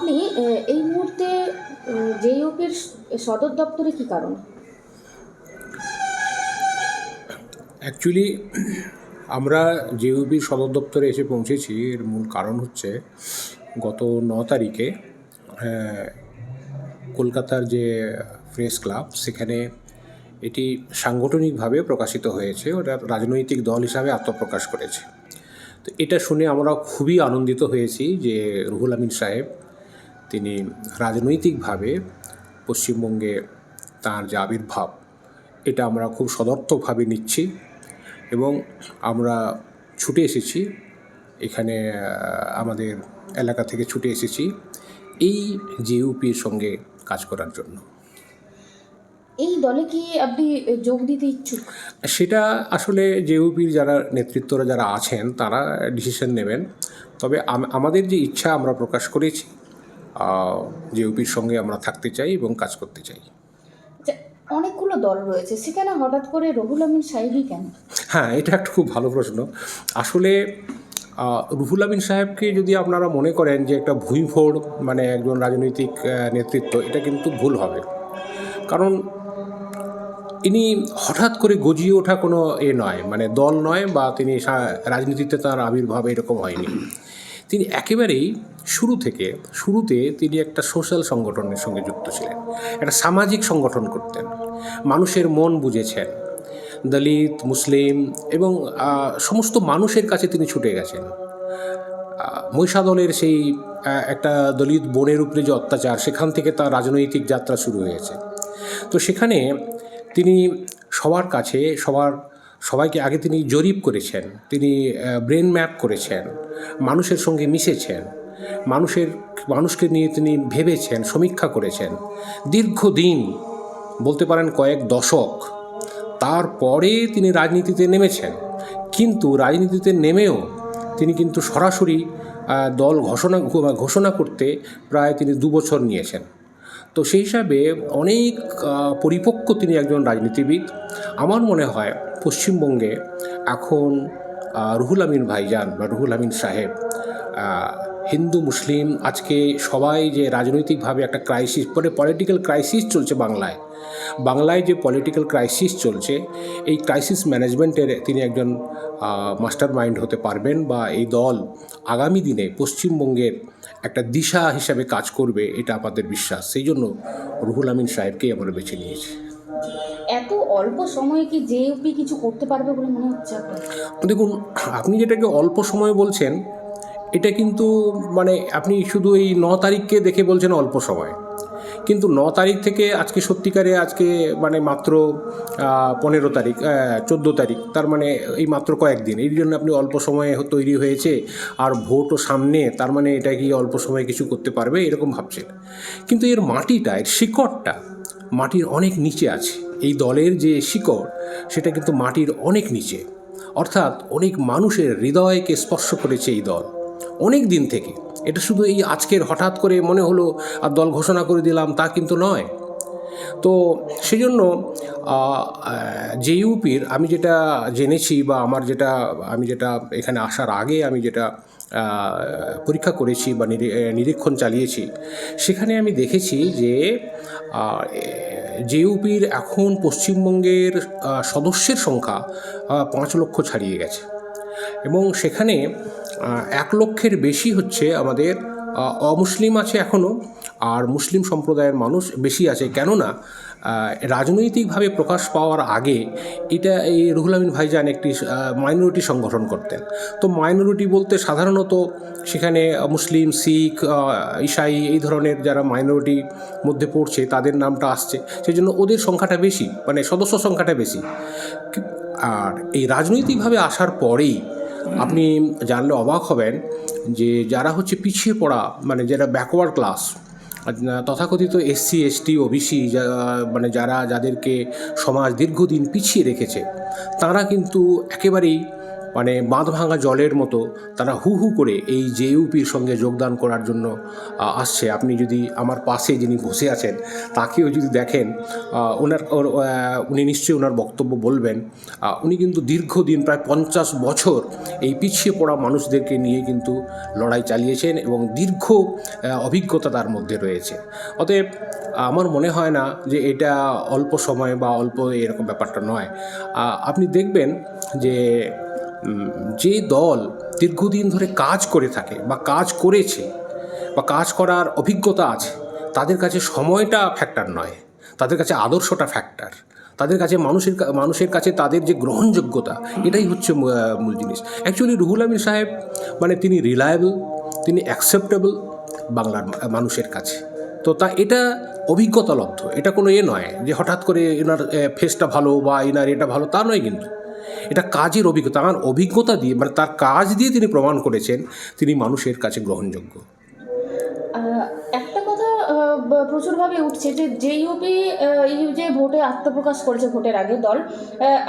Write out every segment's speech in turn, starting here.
আপনি এই মুহূর্তে জেইউপির সদর দপ্তরে কী কারণ? অ্যাকচুয়ালি আমরা জেইউপির সদর দপ্তরে এসে পৌঁছেছি, এর মূল কারণ হচ্ছে গত 9 তারিখে কলকাতার যে প্রেস ক্লাব, সেখানে এটি সাংগঠনিকভাবে প্রকাশিত হয়েছে, ওটা রাজনৈতিক দল হিসাবে আত্মপ্রকাশ করেছে। তো এটা শুনে আমরা খুবই আনন্দিত হয়েছি যে রুহুল আমিন সাহেব তিনি রাজনৈতিকভাবে পশ্চিমবঙ্গে তার যে আবির্ভাব, এটা আমরা খুব সদর্থকভাবে নিচ্ছি এবং আমরা ছুটে এসেছি এখানে, আমাদের এলাকা থেকে ছুটে এসেছি এই জেইউপির সঙ্গে কাজ করার জন্য। এই দলে কি আপনি যোগ দিতে ইচ্ছুক? সেটা আসলে জেইউপির যারা নেতৃত্বরা যারা আছেন তারা ডিসিশন নেবেন, তবে আমাদের যে ইচ্ছা আমরা প্রকাশ করেছি, জেইউপির সঙ্গে আমরা থাকতে চাই এবং কাজ করতে চাই। অনেকগুলো দল রয়েছে, সেখানে হঠাৎ করে রুহুল আমিন সাহেবই কেন? হ্যাঁ, এটা একটা খুব ভালো প্রশ্ন। আসলে রুহুল আমিন সাহেবকে যদি আপনারা মনে করেন যে একটা ভুঁইফোড় মানে একজন রাজনৈতিক নেতৃত্ব, এটা কিন্তু ভুল হবে। কারণ ইনি হঠাৎ করে গজিয়ে ওঠা কোনো নয়, মানে দল নয়, বা তিনি রাজনীতিতে তার আবির্ভাব এরকম হয়নি। তিনি একেবারেই শুরুতে তিনি একটা সোশ্যাল সংগঠনের সঙ্গে যুক্ত ছিলেন, একটা সামাজিক সংগঠন করতেন, মানুষের মন বুঝেছেন, দলিত, মুসলিম এবং সমস্ত মানুষের কাছে তিনি ছুটে গেছেন। মহিষাদলের সেই একটা দলিত বোনের উপরে যে অত্যাচার, সেখান থেকে তার রাজনৈতিক যাত্রা শুরু হয়েছে। তো সেখানে তিনি সবার কাছে সবাইকে আগে তিনি জরিপ করেছেন, তিনি ব্রেন ম্যাপ করেছেন, মানুষের সঙ্গে মিশেছেন, মানুষকে নিয়ে তিনি ভেবেছেন, সমীক্ষা করেছেন দীর্ঘদিন, বলতে পারেন কয়েক দশক। তারপরে তিনি রাজনীতিতে নেমেছেন, কিন্তু রাজনীতিতে নেমেও তিনি কিন্তু সরাসরি দল ঘোষণা করতে প্রায় তিনি 2 বছর নিয়েছেন। তো সেই হিসাবে অনেক পরিপক্ক তিনি একজন রাজনীতিবিদ। আমার মনে হয় পশ্চিমবঙ্গে এখন রুহুল আমিন ভাইজান বা রুহুল আমিন সাহেব, হিন্দু মুসলিম আজকে সবাই যে রাজনৈতিকভাবে একটা ক্রাইসিস, পলিটিক্যাল ক্রাইসিস চলছে বাংলায় যে পলিটিক্যাল ক্রাইসিস চলছে, এই ক্রাইসিস ম্যানেজমেন্টের তিনি একজন মাস্টার মাইন্ড হতে পারবেন, বা এই দল আগামী দিনে পশ্চিমবঙ্গের একটা দিশা হিসাবে কাজ করবে, এটা আমাদের বিশ্বাস। সেই জন্য রুহুল আমিন সাহেবকেই আমরা বেছে নিয়েছি। এত অল্প সময়ে কি জেইউপি কিছু করতে পারবে বলে মনে হচ্ছে আপনার? দেখুন, আপনি যেটাকে অল্প সময় বলছেন, এটা কিন্তু মানে আপনি শুধু এই 9 তারিখকে দেখে বলছেন অল্প সময়, কিন্তু 9 তারিখ থেকে আজকে সত্যিকারে আজকে মানে মাত্র 15 তারিখ, 14 তারিখ, তার মানে এই মাত্র কয়েকদিন। এই জন্য আপনি অল্প সময়ে তৈরি হয়েছে আর ভোটও সামনে, তার মানে এটা কি অল্প সময়ে কিছু করতে পারবে এরকম ভাবছেন। কিন্তু এর মাটিটা, এর শিকড়টা মাটির অনেক নিচে আছে। এই দলের যে শিকড়, সেটা কিন্তু মাটির অনেক নিচে, অর্থাৎ অনেক মানুষের হৃদয়কে স্পর্শ করেছে এই দল অনেক দিন থেকে। এটা শুধু এই আজকের হঠাৎ করে মনে হলো আর দল ঘোষণা করে দিলাম, তা কিন্তু নয়। তো সেজন্য জেইউপির আমি যেটা জেনেছি, বা আমি যেটা এখানে আসার আগে আমি যেটা পরীক্ষা করেছি বা নিরীক্ষণ চালিয়েছি, সেখানে আমি দেখেছি যে জেইউপির এখন পশ্চিমবঙ্গের সদস্যের সংখ্যা 5 লক্ষ ছাড়িয়ে গেছে, এবং সেখানে 1 লক্ষের বেশি হচ্ছে আমাদের অমুসলিম আছে এখনও, আর মুসলিম সম্প্রদায়ের মানুষ বেশি আছে। কেননা রাজনৈতিকভাবে প্রকাশ পাওয়ার আগে এটা এই রুহুল আমিন ভাইজান একটি মাইনরিটি সংগঠন করতেন। তো মাইনরিটি বলতে সাধারণত সেখানে মুসলিম, শিখ, ঈসাই এই ধরনের যারা মাইনরিটির মধ্যে পড়ছে তাদের নামটা আসছে, সেই জন্য ওদের সংখ্যাটা বেশি, মানে সদস্য সংখ্যাটা বেশি। আর এই রাজনৈতিকভাবে আসার পরেই আপনি জানলে অবাক হবেন যে যারা হচ্ছে পিছিয়ে পড়া, মানে যারা ব্যাকওয়ার্ড ক্লাস, তথাকথিত এসসি, এসটি, ওবিসি, মানে যাদেরকে সমাজ দীর্ঘদিন পিছিয়ে রেখেছে, তারা কিন্তু একেবারেই মানে বাঁধ ভাঙা জলের মতো তারা হু হু করে এই জেইউপির সঙ্গে যোগদান করার জন্য আসছে। আপনি যদি আমার পাশে যিনি বসে আছেন তাকেও যদি দেখেন, উনি নিশ্চয়ই ওনার বক্তব্য বলবেন। উনি কিন্তু দীর্ঘদিন প্রায় 50 বছর এই পিছিয়ে পড়া মানুষদেরকে নিয়ে কিন্তু লড়াই চালিয়েছেন এবং দীর্ঘ অভিজ্ঞতা তার মধ্যে রয়েছে। অতএব আমার মনে হয় না যে এটা অল্প সময় বা অল্প এরকম ব্যাপারটা নয়। আপনি দেখবেন যে দল দীর্ঘদিন ধরে কাজ করে থাকে বা কাজ করেছে বা কাজ করার অভিজ্ঞতা আছে, তাদের কাছে সময়টা ফ্যাক্টর নয়, তাদের কাছে আদর্শটা ফ্যাক্টর। তাদের কাছে মানুষের কাছে তাদের যে গ্রহণযোগ্যতা, এটাই হচ্ছে মূল জিনিস। অ্যাকচুয়ালি রুহুল আমিন সাহেব মানে তিনি রিলায়েবল, তিনি অ্যাকসেপ্টেবল বাংলার মানুষের কাছে। তো এটা অভিজ্ঞতালব্ধ, এটা কোনো নয় যে হঠাৎ করে এনার ফেসটা ভালো বা এনার এটা ভালো, তা নয়। কিন্তু এটা কাজের অভিজ্ঞতা, আমার অভিজ্ঞতা দিয়ে মানে তার কাজ দিয়ে তিনি প্রমাণ করেছেন তিনি মানুষের কাছে গ্রহণযোগ্য। একটা কথা প্রচুরভাবে উঠছে যে জেইউপি এই যে ভোটে আত্মপ্রকাশ করেছে ভোটের আগে দল,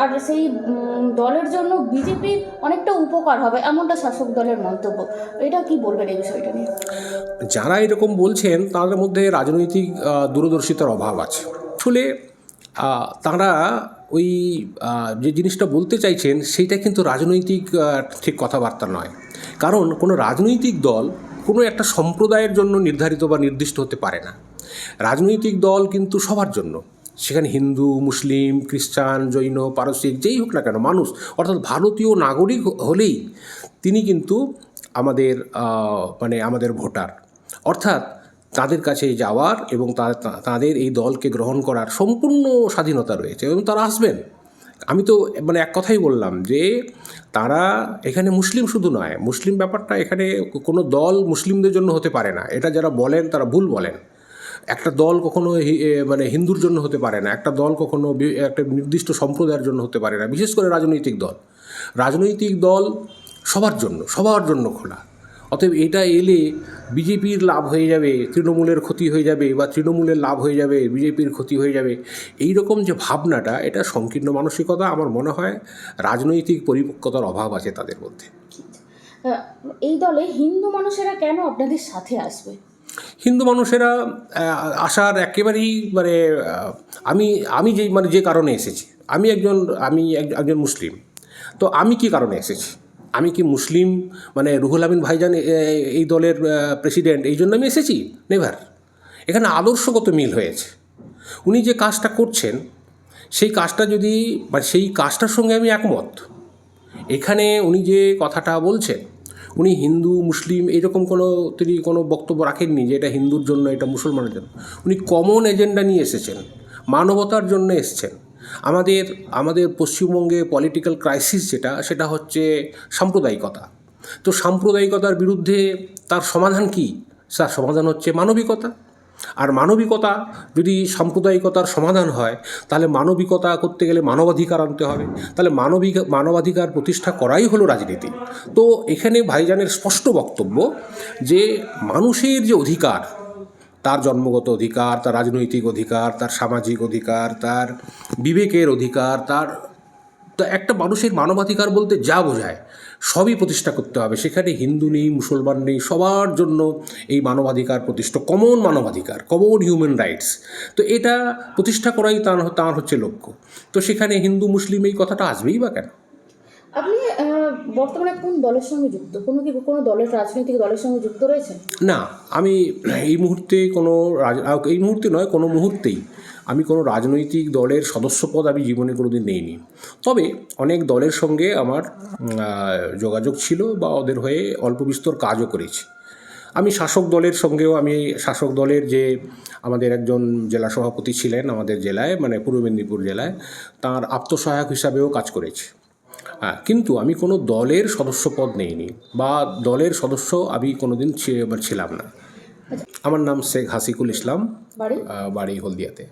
আর সেই দলের জন্য বিজেপির অনেকটা উপকার হবে, এমনটা শাসক দলের মন্তব্য। এটা কি বলবেন এই বিষয়টা নিয়ে? যারা এরকম বলছেন তাদের মধ্যে রাজনৈতিক দূরদর্শিতার অভাব আছে। আসলে তারা ওই যে জিনিসটা বলতে চাইছেন সেইটা কিন্তু রাজনৈতিক ঠিক কথাবার্তা নয়। কারণ কোনো রাজনৈতিক দল কোনো একটা সম্প্রদায়ের জন্য নির্ধারিত বা নির্দিষ্ট হতে পারে না। রাজনৈতিক দল কিন্তু সবার জন্য, সেখানে হিন্দু, মুসলিম, খ্রিস্টান, জৈন, পারসিক যেই হোক না কেন মানুষ, অর্থাৎ ভারতীয় নাগরিক হলেই তিনি কিন্তু আমাদের ভোটার। অর্থাৎ তাদের কাছে যাওয়ার এবং তাদের এই দলকে গ্রহণ করার সম্পূর্ণ স্বাধীনতা রয়েছে এবং তারা আসবেন। আমি তো এক কথাই বললাম যে তারা এখানে মুসলিম শুধু নয়, মুসলিম ব্যাপারটা এখানে কোনো দল মুসলিমদের জন্য হতে পারে না, এটা যারা বলেন তারা ভুল বলেন। একটা দল কখনো হিন্দুর জন্য হতে পারে না, একটা দল কখনো একটা নির্দিষ্ট সম্প্রদায়ের জন্য হতে পারে না, বিশেষ করে রাজনৈতিক দল সবার জন্য খোলা। অতএব এটা এলে বিজেপির লাভ হয়ে যাবে, তৃণমূলের ক্ষতি হয়ে যাবে, বা তৃণমূলের লাভ হয়ে যাবে, বিজেপির ক্ষতি হয়ে যাবে, এই রকম যে ভাবনাটা, এটা সংকীর্ণ মানসিকতা। আমার মনে হয় রাজনৈতিক পরিপক্কতার অভাব আছে তাদের মধ্যে। এই দলে হিন্দু মানুষেরা কেন আপনাদের সাথে আসবে? হিন্দু মানুষেরা আসার একেবারেই আমি যে কারণে এসেছি, আমি একজন মুসলিম। তো আমি কি কারণে এসেছি? আমি কি মুসলিম রুহুল আমিন ভাইজান এই দলের প্রেসিডেন্ট এই জন্য আমি এসেছি? নেভার। এখানে আদর্শগত মিল হয়েছে। উনি যে কাজটা করছেন সেই কাজটা সেই কাজটার সঙ্গে আমি একমত। এখানে উনি যে কথাটা বলছেন, উনি হিন্দু মুসলিম এইরকম তিনি কোনো বক্তব্য রাখেননি যে এটা হিন্দুর জন্য, এটা মুসলমানের জন্য। উনি কমন এজেন্ডা নিয়ে এসেছেন, মানবতার জন্য এসেছেন। আমাদের পশ্চিমবঙ্গে পলিটিক্যাল ক্রাইসিস সেটা হচ্ছে সাম্প্রদায়িকতা। তো সাম্প্রদায়িকতার বিরুদ্ধে তার সমাধান কি? তার সমাধান হচ্ছে মানবিকতা। আর মানবিকতা যদি সাম্প্রদায়িকতার সমাধান হয়, তাহলে মানবিকতা করতে গেলে মানবাধিকার আনতে হবে। তাহলে মানবাধিকার প্রতিষ্ঠা করাই হলো রাজনীতি। তো এখানে ভাইজানের স্পষ্ট বক্তব্য যে মানুষের যে অধিকার, তার জন্মগত অধিকার, তার রাজনৈতিক অধিকার, তার সামাজিক অধিকার, তার বিবেকের অধিকার, তার একটা মানুষের মানবাধিকার বলতে যা বোঝায় সবই প্রতিষ্ঠা করতে হবে। সেখানে হিন্দু নেই, মুসলমান নেই, সবার জন্য এই মানবাধিকার প্রতিষ্ঠা, কমন মানবাধিকার, কমন হিউম্যান রাইটস। তো এটা প্রতিষ্ঠা করাই তার হচ্ছে লক্ষ্য। তো সেখানে হিন্দু মুসলিম এই কথাটা আসবেই বা কেন? আপনি বর্তমানে কোন দলের সঙ্গে যুক্ত? কোনো দলের রাজনৈতিক দলের সঙ্গে যুক্ত রয়েছেন? না, আমি এই মুহূর্তে কোনো মুহূর্তেই আমি কোনো রাজনৈতিক দলের সদস্যপদ আমি জীবনে কোনোদিন নেইনি। তবে অনেক দলের সঙ্গে আমার যোগাযোগ ছিল বা ওদের হয়ে অল্প বিস্তর কাজও করেছি। আমি শাসক দলের যে আমাদের একজন জেলা সভাপতি ছিলেন আমাদের জেলায়, পূর্ব মেদিনীপুর জেলায়, তার আত্মসহায়ক হিসাবেও কাজ করেছি। কিন্তু আমি কোনো দলের সদস্যপদ নেইনি বা দলের সদস্য আমি কোনোদিন ছিলাম না। আমার নাম শেখ হাসিকুল ইসলাম, বাড়ি হলদিয়াতে।